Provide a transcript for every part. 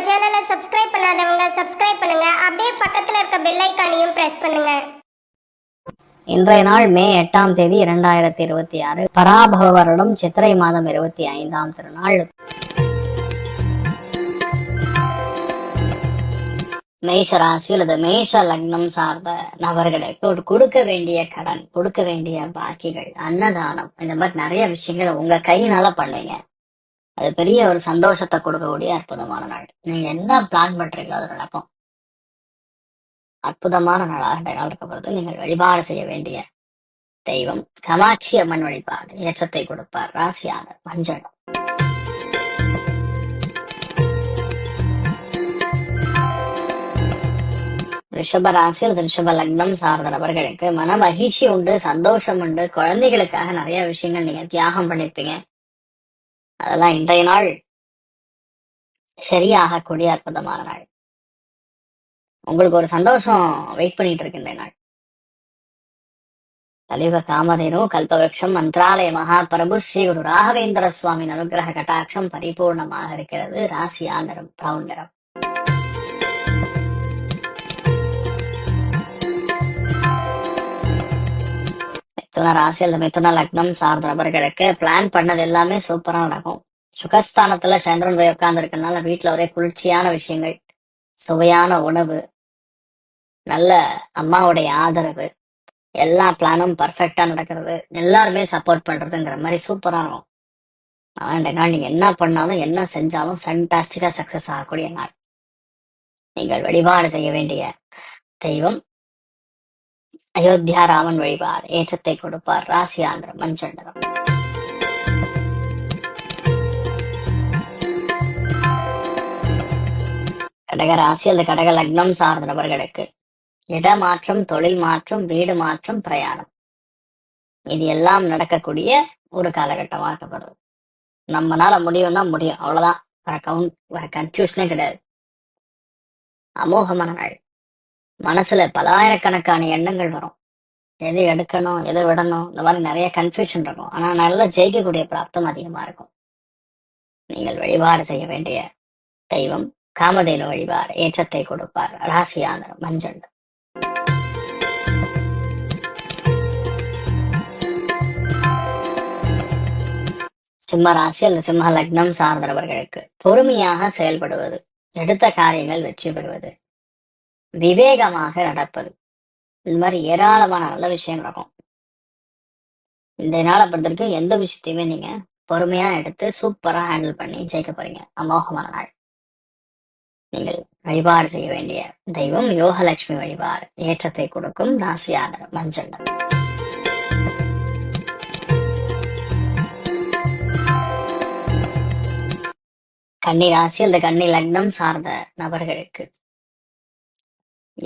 சேனலை சப்ஸ்கிரைப் பண்ணாதவங்க சப்ஸ்கிரைப் பண்ணுங்க. அப்படியே பக்கத்துல இருக்க பெல் ஐகானையும் பிரஸ் பண்ணுங்க. இன்றைய நாள் மே 8ஆம் தேதி 2026 பராபவ வருடம் சித்திரை மாதம் 25ஆம் திருநாள். மேஷ ராசி அல்லது மேஷ லக்னம் சார்ந்த நபர்களுக்கு கொடுக்க வேண்டிய கடன், கொடுக்க வேண்டிய பாக்கிகள், அன்னதானம், இந்த மாதிரி நிறைய விஷயங்களை உங்க கையினால பண்ணுவீங்க. அது பெரிய ஒரு சந்தோஷத்தை கொடுக்கக்கூடிய அற்புதமான நாள். நீங்க என்ன பிளான் பண்றீங்களோ அது நடக்கும். அற்புதமான நாளாக இந்த நாள் இருக்கப்படுது. நீங்கள் வழிபாடு செய்ய வேண்டிய தெய்வம் காமாட்சி அம்மன் வழிபாடு ஏற்றத்தை கொடுப்பார். ராசியாளர் மஞ்சள். ரிஷப ராசி அல்லது ரிஷப லக்னம் சார்ந்த நபர்களுக்கு மன மகிழ்ச்சி உண்டு, சந்தோஷம் உண்டு. குழந்தைகளுக்காக நிறைய விஷயங்கள் நீங்க தியாகம் பண்ணிருப்பீங்க. அதெல்லாம் இன்றைய நாள் சரியாகக்கூடிய அற்புதமான நாள். உங்களுக்கு ஒரு சந்தோஷம் வெயிட் பண்ணிட்டு இருக்கு இன்றைய நாள். கலியுக காமதேனு கல்பவருஷம் மந்திராலய மகாபிரபு ஸ்ரீ குரு ராகவேந்திர சுவாமி அனுகிரக கட்டாட்சம் பரிபூர்ணமாக இருக்கிறது. ராசியா நிறம் பிரவுன் நிறம். மிதுன ராசி அல்லது மிதுன லக்னம் சார்ந்த நபர்களுக்கு பிளான் பண்ணது எல்லாமே சூப்பரா நடக்கும். சுகஸ்தானத்துல சந்திரன் போய் உட்கார்ந்து இருக்கனால வீட்டுல ஒரே குளிர்ச்சியான விஷயங்கள், சுவையான உணவு, நல்ல அம்மாவுடைய ஆதரவு, எல்லா பிளானும் பர்ஃபெக்டா நடக்கிறது, எல்லாருமே சப்போர்ட் பண்றதுங்கிற மாதிரி சூப்பரா இருக்கும். ஆனா இந்த நாள் நீங்க என்ன பண்ணாலும் என்ன செஞ்சாலும் ஃபேண்டாஸ்டிக்கா சக்சஸ் ஆகக்கூடிய நாள். நீங்கள் வழிபாடு செய்ய வேண்டிய தெய்வம் அயோத்தியா ராமன் வழிபாடு ஏற்றத்தை கொடுப்பார். ராசியாந்திரம் மஞ்சள் நிறம். கடக ராசி அல்லது கடக லக்னம் சார்ந்த நபர்களுக்கு இடமாற்றம், தொழில் மாற்றம், வீடு மாற்றம், பிரயாணம், இது எல்லாம் நடக்கக்கூடிய ஒரு காலகட்டமாக இருக்கப்படுது. நம்மனால முடியும்னா முடியும், அவ்வளவுதான். வேற கன்ஃபியூஷனே கிடையாது. அமோகமான நாள். மனசுல பலாயிரக்கணக்கான எண்ணங்கள் வரும். எது எடுக்கணும், எதை விடணும், இந்த மாதிரி நிறைய கன்ஃபியூஷன் இருக்கும். ஆனா நல்லா ஜெயிக்கக்கூடிய பிராப்தம் அதிகமா இருக்கும். நீங்கள் வழிபாடு செய்ய வேண்டிய தெய்வம் காமதேனு வழிபாடு ஏற்றத்தை கொடுப்பார். ராசியான மஞ்சள். சிம்ம ராசி அல்லது சிம்ம லக்னம் சார்ந்தவர்களுக்கு பொறுமையாக செயல்படுவது, எடுத்த காரியங்கள் வெற்றி பெறுவது, விவேகமாக நடப்பது, இந்த மாதிரி ஏராளமான நல்ல விஷயம் நடக்கும். இந்த நாளை பொறுத்தவரைக்கும் எந்த விஷயத்தையுமே நீங்க பொறுமையா எடுத்து சூப்பரா ஹேண்டில் பண்ணி ஜெயிக்க போறீங்க. அமோகமான நாள். நீங்கள் வழிபாடு செய்ய வேண்டிய தெய்வம் யோகலட்சுமி வழிபாடு ஏற்றத்தை கொடுக்கும். ராசியான மஞ்சள். கன்னி ராசி அல்லது கன்னி லக்னம் சார்ந்த நபர்களுக்கு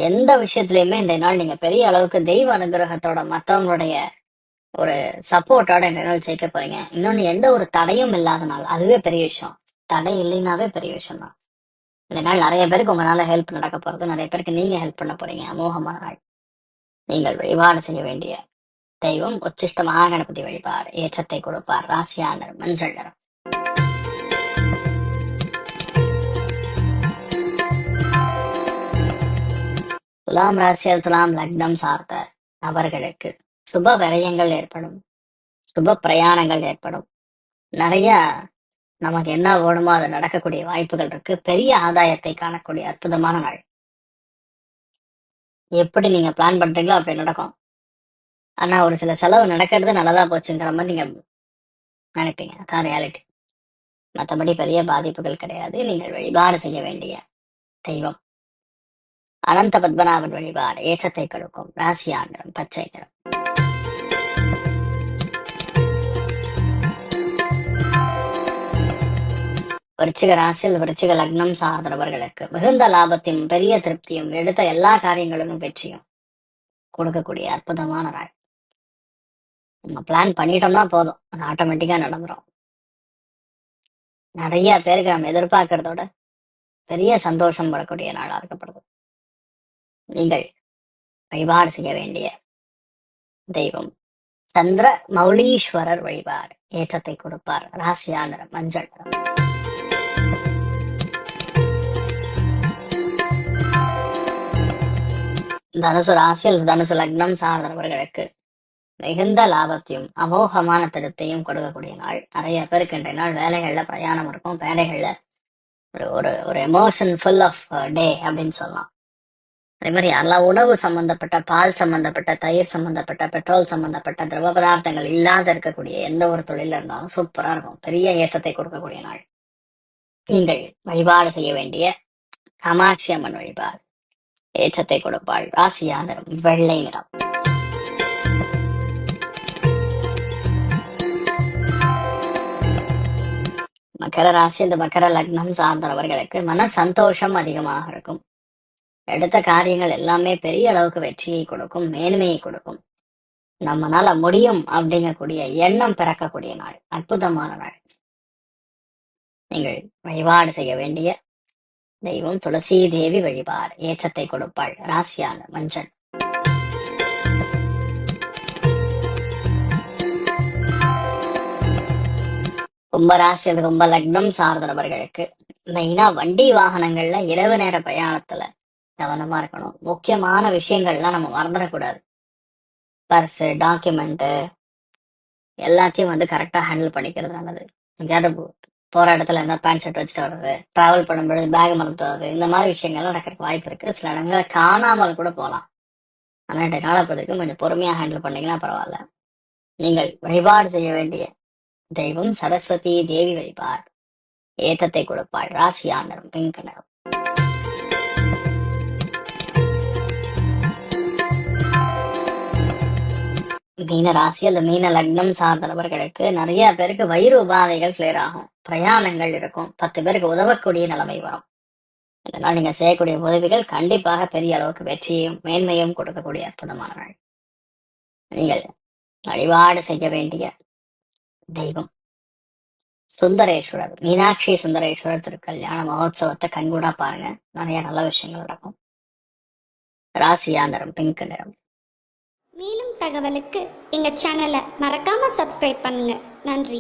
எந்த விஷயத்திலயுமே இந்த நாள் நீங்க பெரிய அளவுக்கு தெய்வ அனுகிரகத்தோட மத்தவங்களுடைய ஒரு சப்போர்ட்டோட இந்த நாள் ஜெயிக்க போறீங்க. இன்னொன்னு, எந்த ஒரு தடையும் இல்லாத நாள், அதுவே பெரிய விஷயம். தடை இல்லைனாவே பெரிய விஷயம் தான். இந்த நாள் நிறைய பேருக்கு உங்களால ஹெல்ப் நடக்க போறது, நிறைய பேருக்கு நீங்க ஹெல்ப் பண்ண போறீங்க. அமோகமான நாள். நீங்கள் வழிபாடு செய்ய வேண்டிய தெய்வம் உச்சிஷ்ட மகாகணபதி வழிபாடு ஏற்றத்தை கொடுப்பார். ராசியான மஞ்சள் நிறம். துலாம் ராசியால் துலாம் லக்னம் சார்ந்த நபர்களுக்கு சுப விரயங்கள் ஏற்படும், சுப பிரயாணங்கள் ஏற்படும். நிறைய நமக்கு என்ன வேணுமோ அது நடக்கக்கூடிய வாய்ப்புகள் இருக்கு. பெரிய ஆதாயத்தை காணக்கூடிய அற்புதமான நாள். எப்படி நீங்க பிளான் பண்றீங்களோ அப்படி நடக்கும். ஆனா ஒரு சில செலவு நடக்கிறது நல்லதா போச்சுங்கிற மாதிரி நீங்க நினைப்பீங்க. அதான் ரியாலிட்டி. மற்றபடி பெரிய பாதிப்புகள் கிடையாது. நீங்கள் வழிபாடு செய்ய வேண்டிய தெய்வம் அனந்த பத்மநாபன் வழிபாடு ஏற்றத்தை கொடுக்கும். ராசியாந்திரம் பச்சை நிறம். விருச்சிக ராசியில் விருச்சிக லக்னம் சார்ந்தவர்களுக்கு மிகுந்த லாபத்தையும் பெரிய திருப்தியும் எடுத்த எல்லா காரியங்களிலும் வெற்றியும் கொடுக்கக்கூடிய அற்புதமான நாள். நம்ம பிளான் பண்ணிட்டோம்னா போதும், அது ஆட்டோமேட்டிக்கா நடந்துரும். நிறைய பேருக்கு நம்ம எதிர்பார்க்கறதோட பெரிய சந்தோஷம் படக்கூடிய நாளா இருக்கப்படுது. நீங்கள் வழிபாடு செய்ய வேண்டிய தெய்வம் சந்திர மௌலீஸ்வரர் வழிபாடு ஏற்றத்தை கொடுப்பார். ராசியா நிறம் மஞ்சள் நிறம். தனுசு ராசியில் தனுசு லக்னம் சார்ந்த நபர்களுக்கு மிகுந்த லாபத்தையும் அமோகமான திருப்தியும் கொடுக்கக்கூடிய நாள். நிறைய பேருக்கு இன்றைய நாள் வேலைகள்ல பிரயாணம் இருக்கும். வேலைகள்ல ஒரு ஒரு எமோஷன் ஃபுல் ஆஃப் டே அப்படின்னு சொல்லலாம். அதே மாதிரி யாரெல்லாம் உணவு சம்பந்தப்பட்ட, பால் சம்பந்தப்பட்ட, தயிர் சம்பந்தப்பட்ட, பெட்ரோல் சம்பந்தப்பட்ட திரவ பதார்த்தங்கள் இல்லாத இருக்கக்கூடிய எந்த ஒரு தொழில இருந்தாலும் சூப்பரா இருக்கும். பெரிய ஏற்றத்தை கொடுக்கக்கூடிய நாள். நீங்கள் வழிபாடு செய்ய வேண்டிய காமாட்சி அம்மன் வழிபாடு ஏற்றத்தை கொடுப்பாள். ராசியா நிறம் வெள்ளை நிறம். மகர ராசி இந்த மகர லக்னம் சார்ந்தவர்களுக்கு மன சந்தோஷம் அதிகமாக இருக்கும். எடுத்த காரியங்கள் எல்லாமே பெரிய அளவுக்கு வெற்றியை கொடுக்கும், மேன்மையை கொடுக்கும். நம்மனால முடியும் அப்படிங்கக்கூடிய எண்ணம் பிறக்கக்கூடிய நாள். அற்புதமான நாள். நீங்கள் வழிபாடு செய்ய வேண்டிய தெய்வம் துளசி தேவி வழிபாடு ஏற்றத்தை கொடுப்பாள். ராசியான மஞ்சள். கும்பராசி அது கும்ப லக்னம் சார்ந்த நபர்களுக்கு மெயினா வண்டி வாகனங்கள்ல இரவு நேர பிரயாணத்துல கவனமா இருக்கணும். முக்கியமான விஷயங்கள்லாம் நம்ம மறந்துடக்கூடாது. பர்ஸ், டாக்குமெண்ட் எல்லாத்தையும் கரெக்டா ஹேண்டில் பண்ணிக்கிறது நல்லது. எங்கேயாவது போற இடத்துல என்ன பேண்ட் ஷர்ட் வச்சுட்டு வர்றது, டிராவல் பண்ணும்போது பேக் மறந்துட்டு வர்றது, இந்த மாதிரி விஷயங்கள்லாம் நடக்கிறதுக்கு வாய்ப்பு இருக்கு. சில இடங்களை காணாமல் கூட போகலாம். ஆனா இன்றைய நாளை பொறுத்தவரைக்கும் கொஞ்சம் பொறுமையா ஹேண்டில் பண்ணீங்கன்னா பரவாயில்ல. நீங்கள் வழிபாடு செய்ய வேண்டிய தெய்வம் சரஸ்வதி தேவி வழிபாடு ஏற்றத்தை கொடுப்பாள். ராசியா நிறம் பிங்க் நிறம். மீன ராசி அல்லது மீன லக்னம் சார்ந்த நபர்களுக்கு நிறைய பேருக்கு வயிறு உபாதைகள் கிளியர் ஆகும். பிரயாணங்கள் இருக்கும். 10 பேருக்கு உதவக்கூடிய நிலைமை வரும். இதனால் நீங்க செய்யக்கூடிய உதவிகள் கண்டிப்பாக பெரிய அளவுக்கு வெற்றியும் மேன்மையும் கொடுக்கக்கூடிய அற்புதமான நாள். நீங்கள் வழிபாடு செய்ய வேண்டிய தெய்வம் சுந்தரேஸ்வரர், மீனாட்சி சுந்தரேஸ்வரர் திருக்கல்யாண மகோத்சவத்தை கண்கூடா பாருங்க. நிறைய நல்ல விஷயங்கள் நடக்கும். ராசியா நிறம் பிங்க் நிறம். மேலும் தகவலுக்கு எங்க சேனலை மறக்காம சப்ஸ்கிரைப் பண்ணுங்க. நன்றி.